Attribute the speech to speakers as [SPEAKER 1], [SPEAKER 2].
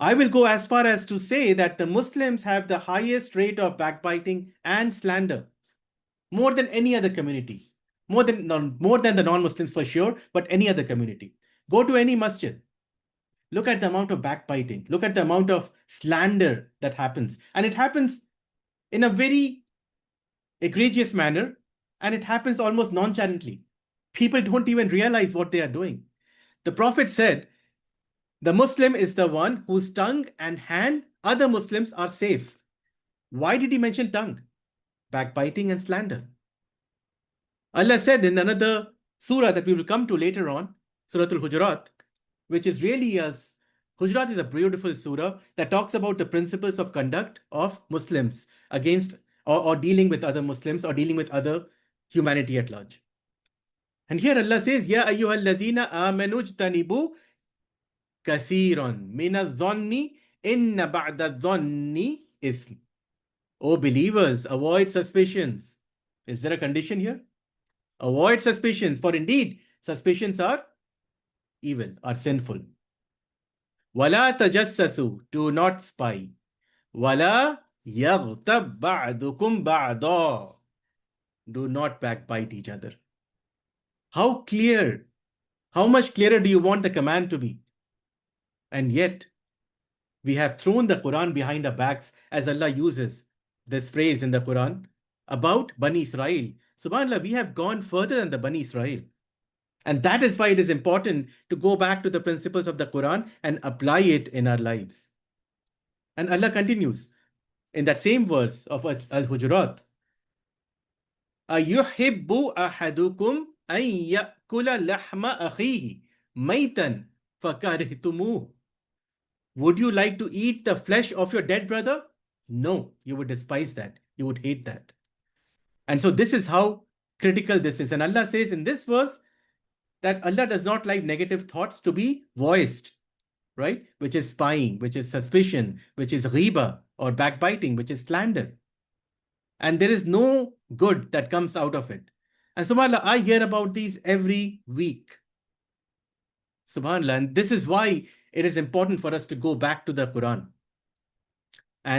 [SPEAKER 1] I will go as far as to say that the Muslims have the highest rate of backbiting and slander, more than any other community, more than the non-Muslims for sure, but any other community. Go to any masjid. Look at the amount of backbiting. Look at the amount of slander that happens. And it happens in a very egregious manner, and it happens almost nonchalantly. People don't even realize what they are doing. The Prophet said, the Muslim is the one whose tongue and hand other Muslims are safe. Why did he mention tongue? Backbiting and slander. Allah said in another surah that we will come to later on, Surah Al-Hujurat, which is really Hujurat is a beautiful surah that talks about the principles of conduct of Muslims against or dealing with other Muslims or dealing with other humanity at large. And here Allah says, Ya ayyuhalladhina amanu jtanibu kathiran min adh-dhanni inna ba'da adh-dhanni ism. O believers, avoid suspicions. Is there a condition here? Avoid suspicions, for indeed suspicions are evil, are sinful. Wala tajassasu, do not spy. Wala yaghtab ba'dukum ba'da, do not backbite each other. How clear, how much clearer do you want the command to be? And yet, we have thrown the Quran behind our backs, as Allah uses this phrase in the Quran about Bani Israel. SubhanAllah, we have gone further than the Bani Israel. And that is why it is important to go back to the principles of the Quran and apply it in our lives. And Allah continues in that same verse of Al-Hujurat, أَيُحِبُّ أَحَدُكُمْ أَن يَأْكُلَ لَحْمَ أَخِيهِ مَيْتًا فَكَرِهْتُمُوهُ. Would you like to eat the flesh of your dead brother? No, you would despise that. You would hate that. And so this is how critical this is. And Allah says in this verse that Allah does not like negative thoughts to be voiced, right? Which is spying, which is suspicion, which is ghiba or backbiting, which is slander. And there is no good that comes out of it. And subhanAllah, I hear about these every week. SubhanAllah, and this is why it is important for us to go back to the Quran.